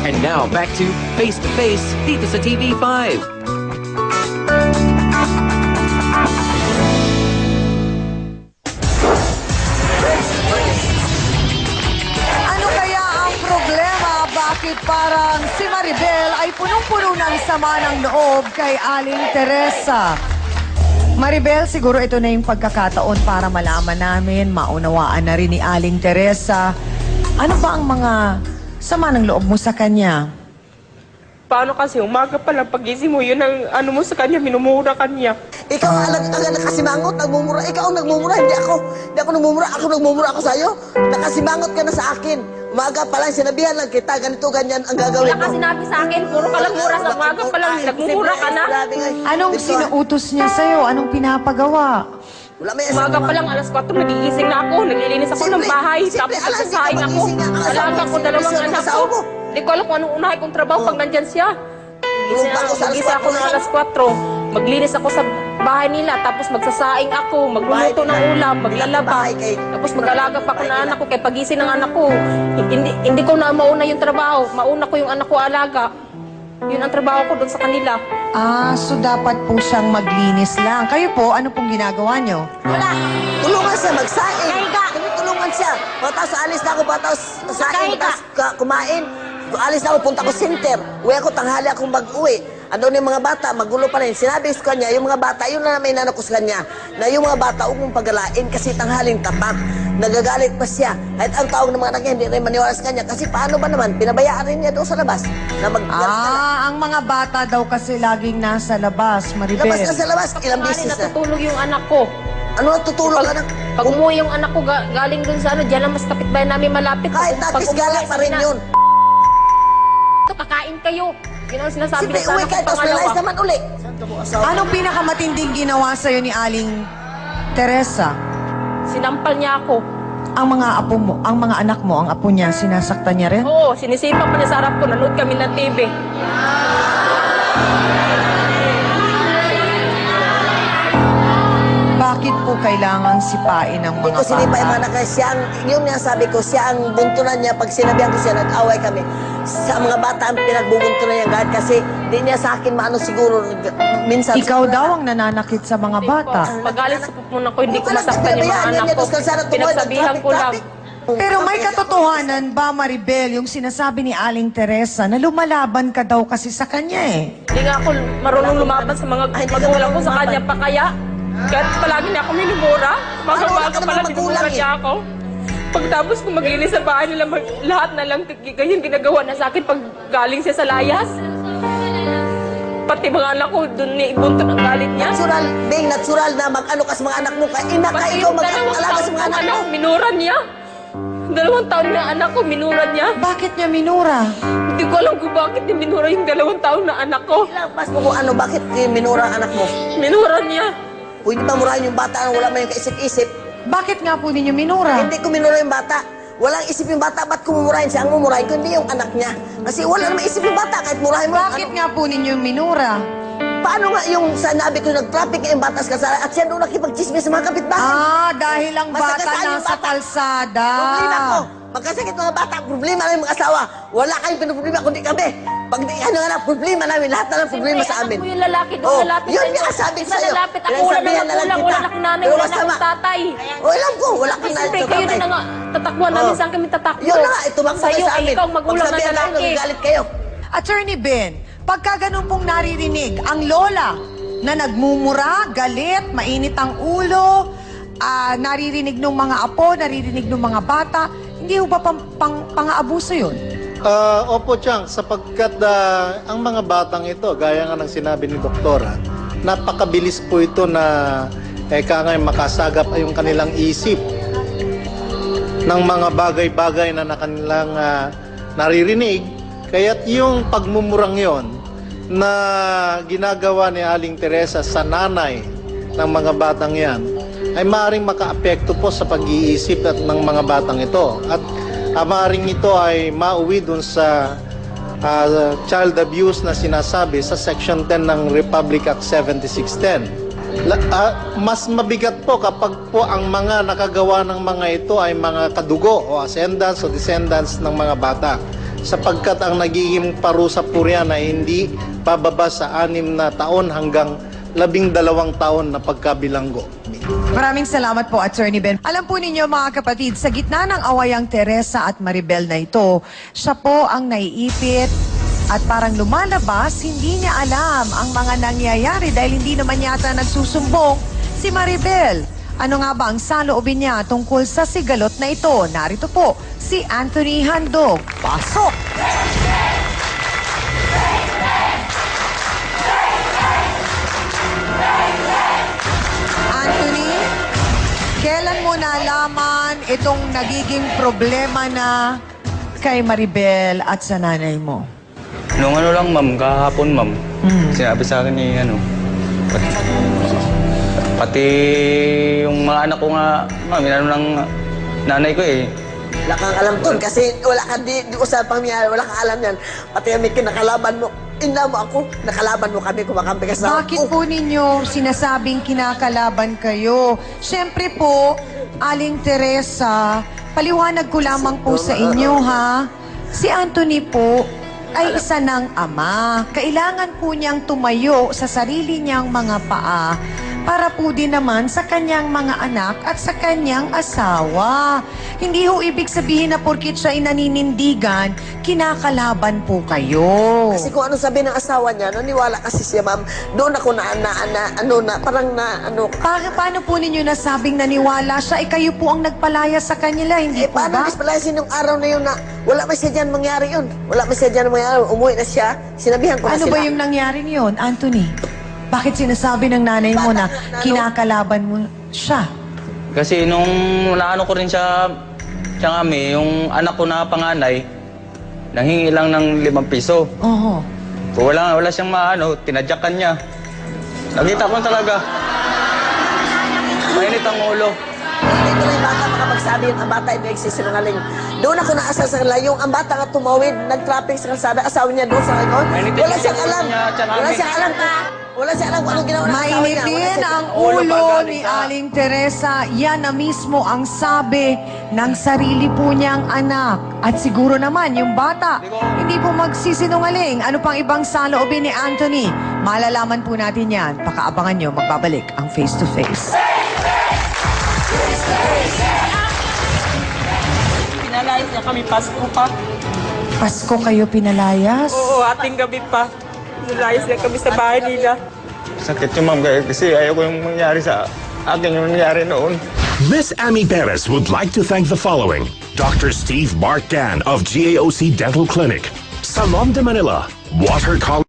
And now, back to Face to Face dito sa TV5. Ano kaya ang problema? Bakit parang si Maribel ay punong-puno ng sama ng loob kay Aling Teresa? Maribel, siguro ito na yung pagkakataon para malaman namin, maunawaan na rin ni Aling Teresa. Ano ba ang mga sama ng loob mo sa kanya? Paano kasi umaga pa lang pagising mo, yun ang ano mo sa kanya, minumura kanya. Ikaw ang nakasimangot, nagmumura. Ikaw ang nagmumura, hindi ako. Hindi ako nagmumura, ako nagmumura ako sa'yo. Nakasimangot ka na sa akin. Umaga pa lang, sinabihan lang kita, ganito, ganyan ang gagawin Wala ka sinabi sa akin, puro ka lang mura sa umaga pa lang, nagmumura ka na. Anong sinuutos niya sa'yo? Anong pinapagawa? Wala may Umaga pa lang, alas 4, nagigising na ako, naglilinis ako ng bahay, tapos nagsasaing ako. Alaga ko, dalawang anak ko. Hindi ko alam kung anong unahin kong trabaho pag nandyan siya. Magisa ako ng alas 4, maglinis ako sa bahay nila, tapos magsasaing ako, magluluto ng ulam, maglalaba, tapos mag-alaga pa ako ng anak ko, kaya pagising ng anak ko, hindi ko na mauna yung trabaho, mauna ko yung anak ko alaga. Yun ang trabaho ko doon sa kanila. So dapat po siyang maglinis lang. Kayo po, ano pong ginagawa niyo? Wala. Tulungan siya, magsaing. Tulungan siya. Tapos alis na ako, tapos saing, tapos kumain. Alis na ako, punta ko center. Uwi ako, tanghali akong mag-uwi. Ano yung mga bata, magulo pa rin. Sinabi ko kanya, yung mga bata, yun na may nanak ko sa kanya, na yung mga bata, huwag mong pagalain kasi tanghaling tapat. Nagagalit pa siya. Kahit ang tawag ng mga anak niya, hindi rin maniwala sa kanya. Kasi paano ba naman, pinabayaan rin niya doon sa labas. Na ang mga bata daw kasi laging nasa labas, Maribel. labas na sa labas, ilang beses na. Natutulog yung anak ko. Ano natutulog ka na? Pag umuwi yung anak ko galing dun sa ano, dyan lang mas kapitbahay namin malapit. Kahit tapis gala pa rin yun. Kakain kayo. Yun ang sinasabi Siyempre, sa uwi anak ka, ko tapos pangalawa. nalayas naman uli. Anong pinakamatinding ginawa sa'yo ni Aling Teresa? Sinampal niya ako. Ang mga apo mo, ang mga anak mo, ang apo niya, sinasaktan niya rin? Oo, sinisipa pa niya sa harap ko. Nanood kami ng TV. Bakit po kailangan sipain ng Hindi mga ko sinipa yung bata? mga anak siya ang, yung sabi ko, siya ang buntunan niya. Pag sinabihan ko siya, nag-away kami. Sa mga bata ang pinagbubuntunan niya agad kasi di niya sa akin maano siguro. Minsan, Ikaw daw ang nananakit sa mga bata. Magalit sa pupunan ko, hindi ko Wala, masaktan yung mga pinabayaan anak niya ko. doon sa kalsada, tumoy, Pinagsabihan ko lang. Pero may katotohanan ba, Maribel, yung sinasabi ni Aling Teresa na lumalaban ka daw kasi sa kanya eh? Hindi nga ako marunong lumaban sa mga Ay, hindi ka magulang ko sa lumaban. kanya pa kaya. Kahit palagi niya ako minumura. Wala Maga-maga ka pala namang minumura magulang niya ako. Pagtapos kung maglinis sa bahay nila, lahat na lang ganyan ginagawa na sa akin pag galing siya sa layas. Pati mga anak ko, doon ibunton ang galit niya. Natural, being natural na mag-ano ka sa mga anak mo. Ina ka, Pati ikaw yung dalawang mag-alaga sa mga taon anak kong mo. minura niya. 2 taon na anak ko, minura niya. Bakit niya minura? Hindi ko alam kung bakit niya minura yung 2 taon na anak ko. Ilampas mo kung ano, bakit minura ang anak mo? Minura niya. Pwede ba murahin yung bata na wala man yung kaisip-isip? Bakit nga po ninyo minura? Hindi ko minura yung bata. Walang isip yung bata, ba't ko mumurahin siya? Ang mumurahin ko, hindi yung anak niya. Kasi wala naman isip yung bata, kahit murahin mo. Bakit nga po ninyo minura? Paano nga yung sanabi ko, nag-traffic yung bata sa kalsada at siya doon nakipag-chismis sa mga kapitbahay? Dahil ang bata Masagasaan yung nasa bata. kalsada. Problema ko. Magkasakit mga bata, problema namin mga asawa. Wala kayong pinoproblema kundi kami. Pag di ano nga na, problema namin, lahat na lang problema sa amin. Anak ko yung lalaki, doon Oh, lalapit yun sa'yo. nga, sabi ko Isa sa'yo. lalapit ako, Kaya wala na sabihan na lang magulang, kita. wala na akong nanay, Pero wala na masama. akong tatay. O, alam ko, wala kang nanay Siyempre, sa kayo tatay. na nga, tatakbuhan namin Oh. saan kami tatakbo. Yun na nga, tumakbo kayo Sa'yo, sa amin. ikaw ang magulang na Pagsabihan namin, lalaki. nagagalit kayo. Attorney Ben, pagka ganun pong naririnig, ang lola na nagmumura, galit, mainit ang ulo, naririnig ng mga apo, naririnig ng mga bata, hindi ho ba pang-aabuso yun? Opo, Chang, sapagkat ang mga batang ito, gaya nga ng sinabi ni Doktora, napakabilis po ito na kaya makasagap ay yung kanilang isip ng mga bagay-bagay na kanilang naririnig. Kaya't yung pagmumurang yon na ginagawa ni Aling Teresa sa nanay ng mga batang yan ay maaaring makaapekto po sa pag-iisip at ng mga batang ito. At maaaring ito ay mauwi dun sa child abuse na sinasabi sa Section 10 ng Republic Act 7610. Mas mabigat po kapag po ang mga nakagawa ng mga ito ay mga kadugo o ascendants o descendants ng mga bata. sapagkat ang nagiging parusa po riyan ay hindi bababa sa 6 na taon hanggang 12 taon na pagkabilanggo. Maraming salamat po, Attorney Ben. Alam po ninyo mga kapatid, sa gitna ng awayang Teresa at Maribel na ito, siya po ang naiipit at parang lumalabas, hindi niya alam ang mga nangyayari dahil hindi naman yata nagsusumbong si Maribel. Ano nga ba ang saloobin niya tungkol sa sigalot na ito? Narito po si Anthony Handog. Pasok! Anthony, kailan mo nalaman itong nagiging problema na kay Maribel at sa nanay mo? Nung ano lang, ma'am, kahapon, ma'am. Sinabi sa akin ni, pati yung mga anak ko nga, ma'am, inano ng nanay ko eh. Wala kang alam dun kasi wala kang di usapang niya, wala kang alam yan. Pati yung may kinakalaban mo, ina mo ako, nakalaban mo kami, kumakampi ka sa Bakit po ninyo sinasabing kinakalaban kayo? Siyempre po, Aling Teresa, paliwanag ko lamang po sa inyo ha. Si Anthony po ay isa ng ama. Kailangan po niyang tumayo sa sarili niyang mga paa para po din naman sa kanyang mga anak at sa kanyang asawa. Hindi ho ibig sabihin na porkit siya ay naninindigan, kinakalaban po kayo. Kasi kung ano sabi ng asawa niya, naniwala kasi siya, ma'am. Doon ako Paano po ninyo nasabing naniwala siya? Kayo po ang nagpalaya sa kanila, hindi po paano ba? dispalayasin yung araw na yun na wala man siya dyan mangyari yun. Wala man siya dyan mangyari. Umuwi na siya. Sinabihan ko na Ano sila. ba yung nangyari niyon, Anthony? Bakit sinasabi ng nanay mo na kinakalaban mo siya? Kasi nung naano ko rin siya kami, yung anak ko na panganay, nanghingi lang ng 5 piso. Oo. Kung wala siyang maano, tinadyakan niya. Nakita ko talaga. Mainit ang ulo. Dito na yung bata makapagsabi yun, ang bata ay nagsisinungaling. Doon ako naasal sa kanila, yung ang bata nga tumawid, nag-traffic sa kalsada, asawa niya doon sa ngayon. Wala siyang alam. Wala siyang alam. Wala siyang alam kung anong ginawa ng asawa niya. Mainitin ang ulo ni Aling Teresa. Yan na mismo ang sabi ng sarili po niyang anak. At siguro naman, yung bata, hindi po magsisinungaling. Ano pang ibang saloobin ni Anthony? Malalaman po natin yan. Pakaabangan nyo, magbabalik ang Face to Face. Pinalayas niya kami, Pasko pa. Pasko kayo pinalayas? Oo, ating gabi pa. Pinalayas niya kami sa bahay nila. Sakit yung ma'am kasi ayaw ko yung mangyari sa akin yung nangyari noon. Miss Amy Perez would like to thank the following: Dr. Steve Mark Gan of GAOC Dental Clinic, Salon de Manila, Water College.